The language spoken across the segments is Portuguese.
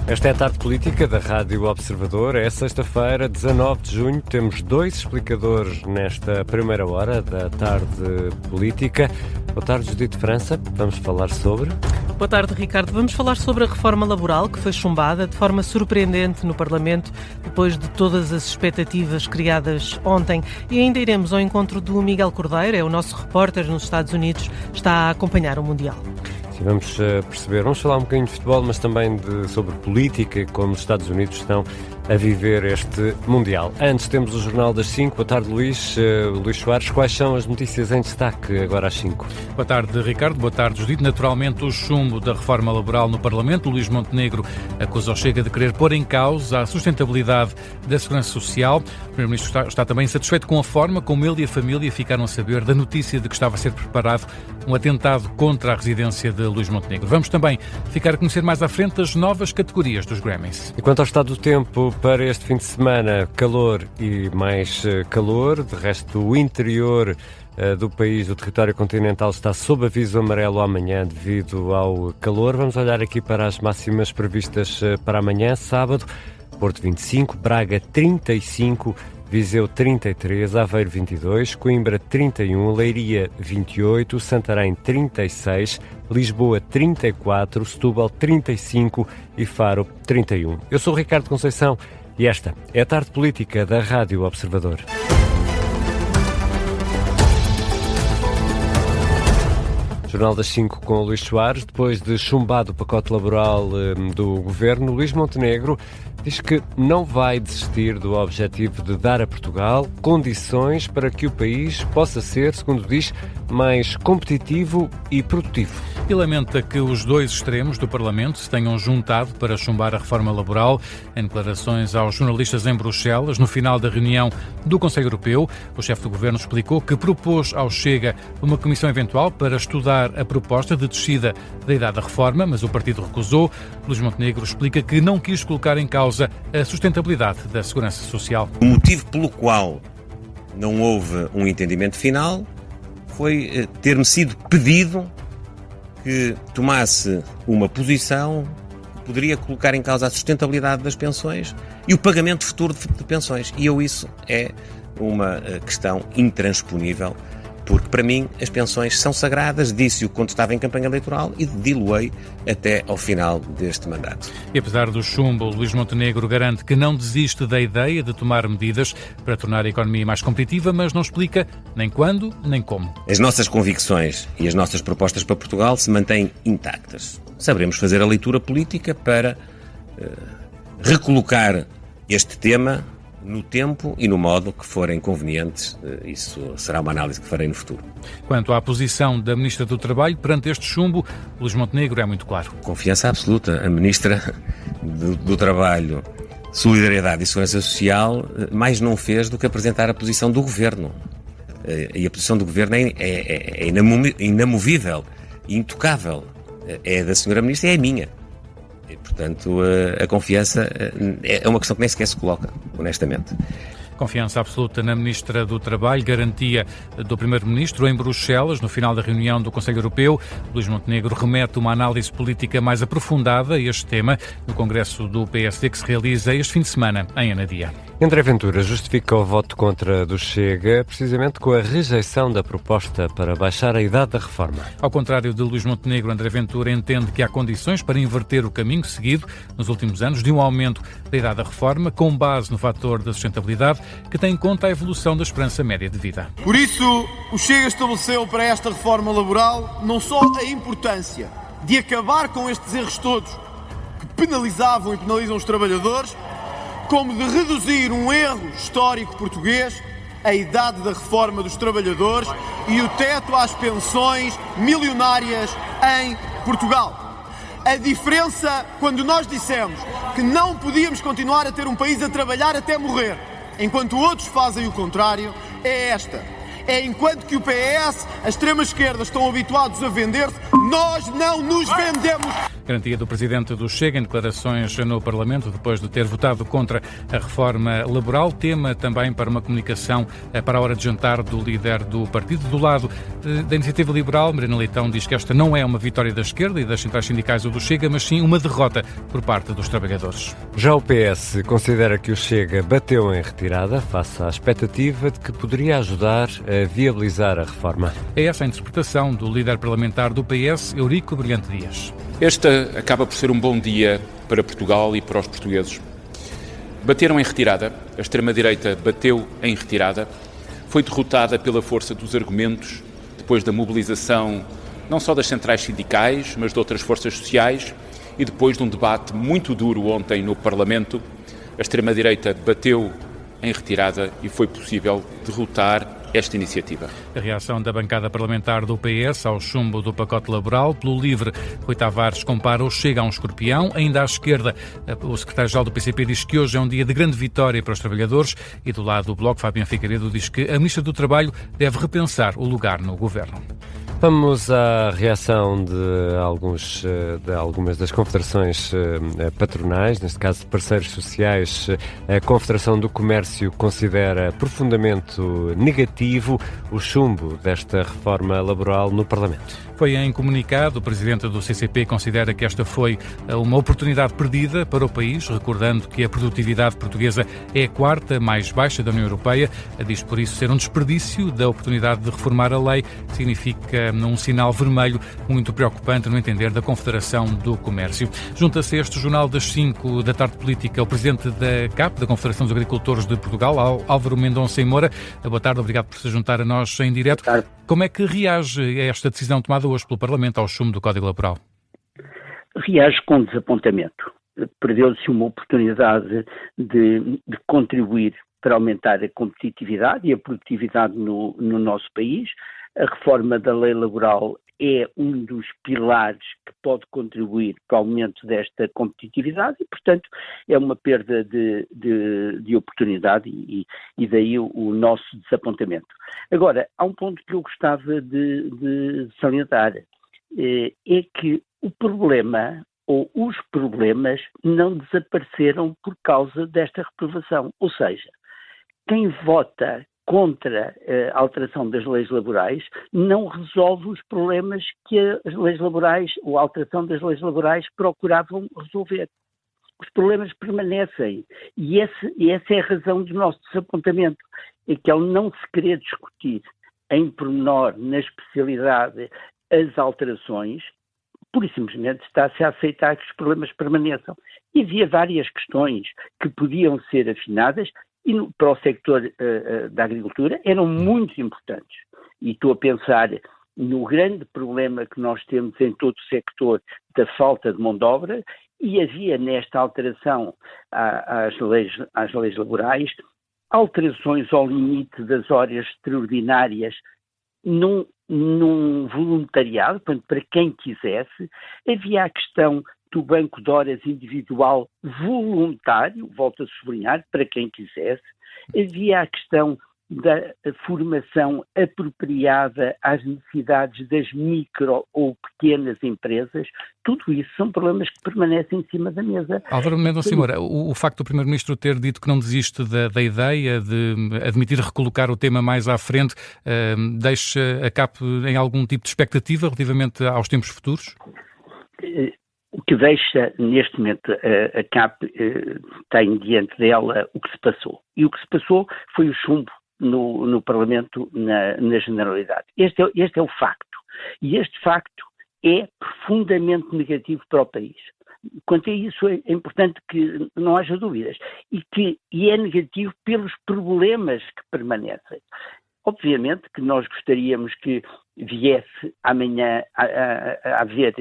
Esta é a tarde política da Rádio Observador. É sexta-feira, 19 de junho. Temos dois explicadores nesta primeira hora da tarde política. Boa tarde, Judite França. Vamos falar sobre... Boa tarde, Ricardo. Vamos falar sobre a reforma laboral que foi chumbada de forma surpreendente no Parlamento depois de todas as expectativas criadas ontem. E ainda iremos ao encontro do Miguel Cordeiro, é o nosso repórter nos Estados Unidos, está a acompanhar o Mundial. Vamos perceber, vamos falar um bocadinho de futebol, mas também sobre política, como os Estados Unidos estão a viver este Mundial. Antes temos o Jornal das 5. Boa tarde, Luís Soares. Quais são as notícias em destaque agora às 5? Boa tarde, Ricardo. Boa tarde, Judite. Naturalmente, o chumbo da reforma laboral no Parlamento. Luís Montenegro acusa o Chega de querer pôr em causa a sustentabilidade da segurança social. O Primeiro-Ministro está também insatisfeito com a forma como ele e a família ficaram a saber da notícia de que estava a ser preparado um atentado contra a residência de Luís Montenegro. Vamos também ficar a conhecer mais à frente as novas categorias dos Grammys. E quanto ao estado do tempo para este fim de semana, calor e mais calor. De resto, o interior do país, do território continental, está sob aviso amarelo amanhã devido ao calor. Vamos olhar aqui para as máximas previstas para amanhã, sábado. Porto 25, Braga 35, Viseu 33, Aveiro 22, Coimbra 31, Leiria 28, Santarém 36, Lisboa 34, Setúbal 35 e Faro 31. Eu sou o Ricardo Conceição e esta é a tarde política da Rádio Observador. Jornal das 5 com o Luís Soares. Depois de chumbado o pacote laboral do Governo, Luís Montenegro diz que não vai desistir do objetivo de dar a Portugal condições para que o país possa ser, segundo diz, mais competitivo e produtivo. E lamenta que os dois extremos do Parlamento se tenham juntado para chumbar a reforma laboral. Em declarações aos jornalistas em Bruxelas, no final da reunião do Conselho Europeu, o chefe do Governo explicou que propôs ao Chega uma comissão eventual para estudar a proposta de descida da idade da reforma, mas o partido recusou. Luís Montenegro explica que não quis colocar em causa a sustentabilidade da segurança social. O motivo pelo qual não houve um entendimento final foi ter-me sido pedido que tomasse uma posição que poderia colocar em causa a sustentabilidade das pensões e o pagamento futuro de pensões. E isso é uma questão intransponível, porque para mim as pensões são sagradas, disse-o quando estava em campanha eleitoral e diluei até ao final deste mandato. E apesar do chumbo, Luís Montenegro garante que não desiste da ideia de tomar medidas para tornar a economia mais competitiva, mas não explica nem quando, nem como. As nossas convicções e as nossas propostas para Portugal se mantêm intactas. Saberemos fazer a leitura política para recolocar este tema no tempo e no modo que forem convenientes. Isso será uma análise que farei no futuro. Quanto à posição da Ministra do Trabalho perante este chumbo, Luís Montenegro é muito claro. Confiança absoluta. A Ministra do Trabalho, Solidariedade e Segurança Social mais não fez do que apresentar a posição do Governo. E a posição do Governo é inamovível, intocável. É da Senhora Ministra e é a minha. E, portanto, a confiança é uma questão que nem sequer se coloca, honestamente. Confiança absoluta na Ministra do Trabalho, garantia do Primeiro-Ministro em Bruxelas, no final da reunião do Conselho Europeu. Luís Montenegro remete uma análise política mais aprofundada a este tema no Congresso do PSD que se realiza este fim de semana em Anadia. André Ventura justifica o voto contra do Chega precisamente com a rejeição da proposta para baixar a idade da reforma. Ao contrário de Luís Montenegro, André Ventura entende que há condições para inverter o caminho seguido nos últimos anos de um aumento da idade da reforma com base no fator da sustentabilidade que tem em conta a evolução da esperança média de vida. Por isso, o Chega estabeleceu para esta reforma laboral não só a importância de acabar com estes erros todos que penalizavam e penalizam os trabalhadores, como de reduzir um erro histórico português, a idade da reforma dos trabalhadores e o teto às pensões milionárias em Portugal. A diferença, quando nós dissemos que não podíamos continuar a ter um país a trabalhar até morrer, enquanto outros fazem o contrário, é esta. É enquanto que o PS, a extrema-esquerda, estão habituados a vender-se, nós não nos vendemos. Garantia do presidente do Chega em declarações no Parlamento, depois de ter votado contra a reforma laboral. Tema também para uma comunicação para a hora de jantar do líder do partido. Do lado da Iniciativa Liberal, Mariana Leitão diz que esta não é uma vitória da esquerda e das centrais sindicais ou do Chega, mas sim uma derrota por parte dos trabalhadores. Já o PS considera que o Chega bateu em retirada, face à expectativa de que poderia ajudar a viabilizar a reforma. É essa a interpretação do líder parlamentar do PS, Eurico Brilhante Dias. Este acaba por ser um bom dia para Portugal e para os portugueses. Bateram em retirada, a extrema-direita bateu em retirada, foi derrotada pela força dos argumentos, depois da mobilização não só das centrais sindicais, mas de outras forças sociais, e depois de um debate muito duro ontem no Parlamento, a extrema-direita bateu em retirada e foi possível derrotar esta iniciativa. A reação da bancada parlamentar do PS ao chumbo do pacote laboral. Pelo LIVRE, Rui Tavares compara o Chega a um escorpião. Ainda à esquerda, o secretário-geral do PCP diz que hoje é um dia de grande vitória para os trabalhadores. E do lado do Bloco, Fabiano Figueiredo diz que a Ministra do Trabalho deve repensar o lugar no governo. Vamos à reação de algumas das confederações patronais, neste caso de parceiros sociais. A Confederação do Comércio considera profundamente negativo o chumbo desta reforma laboral no Parlamento. Foi em comunicado, o presidente do CCP considera que esta foi uma oportunidade perdida para o país, recordando que a produtividade portuguesa é a quarta mais baixa da União Europeia. Diz por isso ser um desperdício da oportunidade de reformar a lei. Significa um sinal vermelho muito preocupante no entender da Confederação do Comércio. Junta-se a este jornal das 5 da tarde política o presidente da CAP, da Confederação dos Agricultores de Portugal, Álvaro Mendonça e Moura. Boa tarde, obrigado por se juntar a nós em direto. Como é que reage a esta decisão tomada hoje pelo Parlamento ao chumbo do Código Laboral? Reage com desapontamento. Perdeu-se uma oportunidade de contribuir para aumentar a competitividade e a produtividade no nosso país. A reforma da lei laboral é um dos pilares que pode contribuir para o aumento desta competitividade e, portanto, é uma perda de oportunidade e daí o nosso desapontamento. Agora, há um ponto que eu gostava de salientar, é que o problema ou os problemas não desapareceram por causa desta reprovação. Ou seja, quem vota contra a alteração das leis laborais não resolve os problemas que as leis laborais ou a alteração das leis laborais procuravam resolver. Os problemas permanecem e essa é a razão do nosso desapontamento, é que ao não se querer discutir em pormenor, na especialidade, as alterações, pura e simplesmente está-se a aceitar que os problemas permaneçam. E havia várias questões que podiam ser afinadas e para o sector da agricultura eram muito importantes. E estou a pensar no grande problema que nós temos em todo o sector da falta de mão de obra e havia nesta alteração às leis laborais alterações ao limite das horas extraordinárias num voluntariado, portanto, para quem quisesse. Havia a questão do banco de horas individual voluntário, volto a sublinhar, para quem quisesse. Havia a questão da formação apropriada às necessidades das micro ou pequenas empresas. Tudo isso são problemas que permanecem em cima da mesa. Álvaro Mendonça e Moura, o facto do Primeiro-Ministro ter dito que não desiste da ideia de admitir recolocar o tema mais à frente, deixa a CAP em algum tipo de expectativa relativamente aos tempos futuros? O que deixa, neste momento, a CAP tem diante dela o que se passou. E o que se passou foi o chumbo no Parlamento na generalidade. Este é o facto. E este facto é profundamente negativo para o país. Quanto a isso, é importante que não haja dúvidas. E é negativo pelos problemas que permanecem. Obviamente que nós gostaríamos que viesse amanhã a haver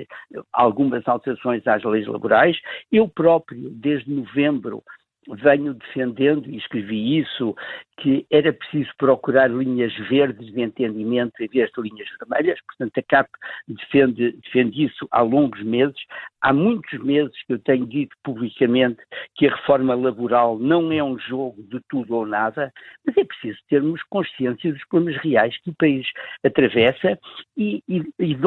algumas alterações às leis laborais. Eu próprio, desde novembro, venho defendendo, e escrevi isso, que era preciso procurar linhas verdes de entendimento em vez de linhas vermelhas. Portanto, a CAP defende isso há longos meses. Há muitos meses que eu tenho dito publicamente que a reforma laboral não é um jogo de tudo ou nada, mas é preciso termos consciência dos problemas reais que o país atravessa e de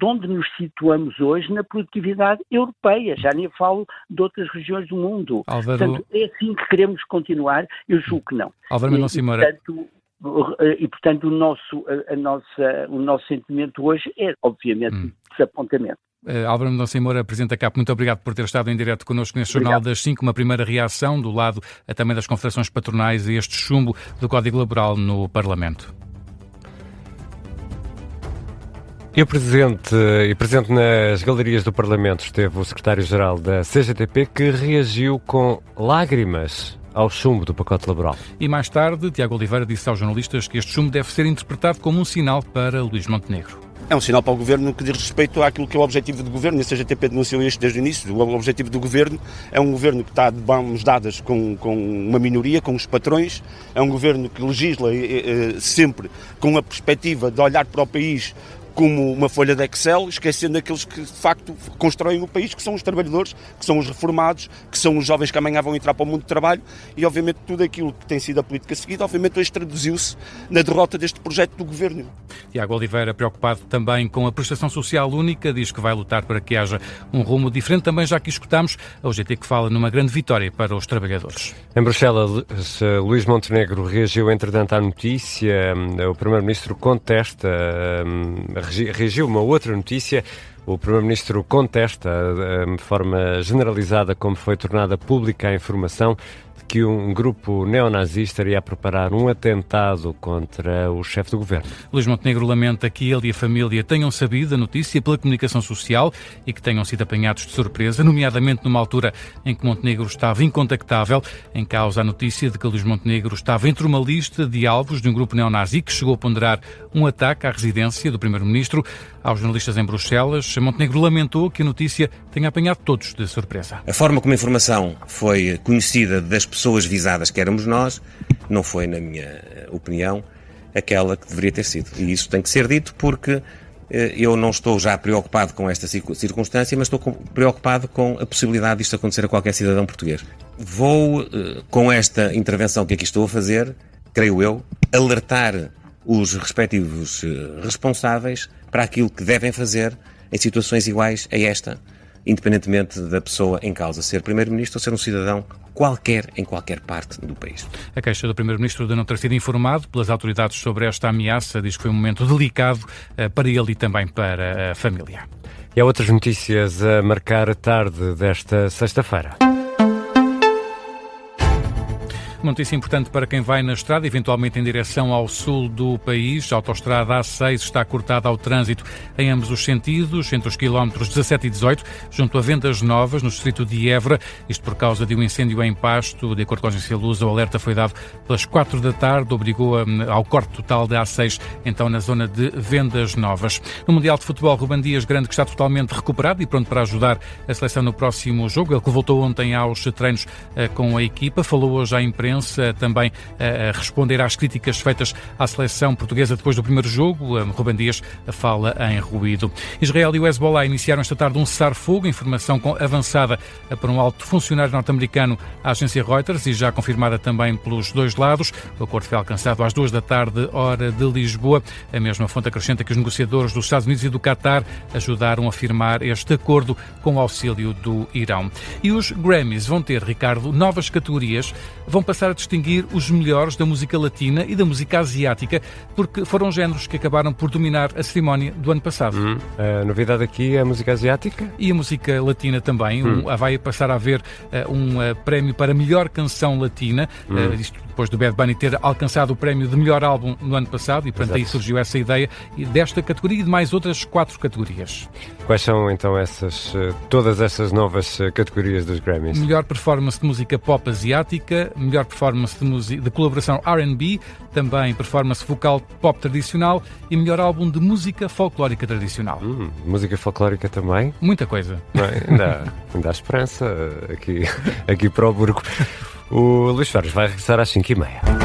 onde nos situamos hoje na produtividade europeia. Já nem falo de outras regiões do mundo. Álvaro... Portanto, é assim que queremos continuar? Eu julgo que não. Álvaro Mendonça Moura. Portanto, o nosso sentimento hoje é, obviamente, desapontamento. Álvaro Mendonça Moura, Presidente da CAP, muito obrigado por ter estado em direto connosco neste Jornal das 5. Uma primeira reação do lado também das confederações patronais a este chumbo do Código Laboral no Parlamento. E presente nas galerias do Parlamento esteve o secretário-geral da CGTP, que reagiu com lágrimas ao chumbo do pacote laboral. E mais tarde, Tiago Oliveira disse aos jornalistas que este chumbo deve ser interpretado como um sinal para Luís Montenegro. É um sinal para o Governo que diz respeito àquilo que é o objetivo do Governo, e a CGTP denunciou isto desde o início. O objetivo do Governo é um Governo que está de mãos dadas com uma minoria, com os patrões, é um Governo que legisla sempre com a perspectiva de olhar para o país como uma folha de Excel, esquecendo aqueles que de facto constroem o país, que são os trabalhadores, que são os reformados, que são os jovens que amanhã vão entrar para o mundo do trabalho, e obviamente tudo aquilo que tem sido a política seguida, obviamente hoje traduziu-se na derrota deste projeto do Governo. Tiago Oliveira, preocupado também com a prestação social única, diz que vai lutar para que haja um rumo diferente. Também já aqui escutámos a UGT que fala numa grande vitória para os trabalhadores. Em Bruxelas, Luís Montenegro reagiu entretanto à notícia. O Primeiro-Ministro contesta, reagiu uma outra notícia. O Primeiro-Ministro contesta de forma generalizada como foi tornada pública a informação de que um grupo neonazista estaria a preparar um atentado contra o chefe do governo. Luís Montenegro lamenta que ele e a família tenham sabido a notícia pela comunicação social e que tenham sido apanhados de surpresa, nomeadamente numa altura em que Montenegro estava incontactável. Em causa a notícia de que Luís Montenegro estava entre uma lista de alvos de um grupo neonazi que chegou a ponderar um ataque à residência do Primeiro-Ministro. Aos jornalistas em Bruxelas, Montenegro lamentou que a notícia tenha apanhado todos de surpresa. A forma como a informação foi conhecida das pessoas visadas, que éramos nós, não foi, na minha opinião, aquela que deveria ter sido. E isso tem que ser dito porque eu não estou já preocupado com esta circunstância, mas estou preocupado com a possibilidade disto acontecer a qualquer cidadão português. Vou, com esta intervenção que aqui estou a fazer, creio eu, alertar os respectivos responsáveis para aquilo que devem fazer em situações iguais a esta, independentemente da pessoa em causa ser Primeiro-Ministro ou ser um cidadão qualquer em qualquer parte do país. A queixa do Primeiro-Ministro de não ter sido informado pelas autoridades sobre esta ameaça diz que foi um momento delicado para ele e também para a família. E há outras notícias a marcar a tarde desta sexta-feira. Uma notícia importante para quem vai na estrada, eventualmente em direção ao sul do país. A autoestrada A6 está cortada ao trânsito em ambos os sentidos, entre os quilómetros 17 e 18, junto a Vendas Novas, no distrito de Évora. Isto por causa de um incêndio em Pasto. De acordo com a agência Lusa, o alerta foi dado pelas 4 da tarde, obrigou ao corte total da A6, então na zona de Vendas Novas. No Mundial de Futebol, Ruben Dias Grande, que está totalmente recuperado e pronto para ajudar a seleção no próximo jogo. Ele que voltou ontem aos treinos com a equipa, falou hoje à imprensa, também a responder às críticas feitas à seleção portuguesa depois do primeiro jogo. Ruben Dias fala em ruído. Israel e o Hezbollah iniciaram esta tarde um cessar-fogo, informação avançada para um alto funcionário norte-americano à agência Reuters e já confirmada também pelos dois lados. O acordo foi alcançado às 2 da tarde, hora de Lisboa. A mesma fonte acrescenta que os negociadores dos Estados Unidos e do Qatar ajudaram a firmar este acordo com o auxílio do Irão. E os Grammys vão ter, Ricardo, novas categorias, vão passar a distinguir os melhores da música latina e da música asiática, porque foram géneros que acabaram por dominar a cerimónia do ano passado. A novidade aqui é a música asiática? E a música latina também. Vai passar a haver um prémio para melhor canção latina, isto depois do Bad Bunny ter alcançado o prémio de melhor álbum no ano passado, e portanto aí surgiu essa ideia desta categoria e de mais outras 4 categorias. Quais são então todas essas novas categorias dos Grammys? Melhor performance de música pop asiática, melhor performance de colaboração R&B, também performance vocal pop tradicional e melhor álbum de música folclórica tradicional. Música folclórica também? Muita coisa. Ainda há esperança aqui para o Burgo. O Luís Soares vai regressar às 5h30.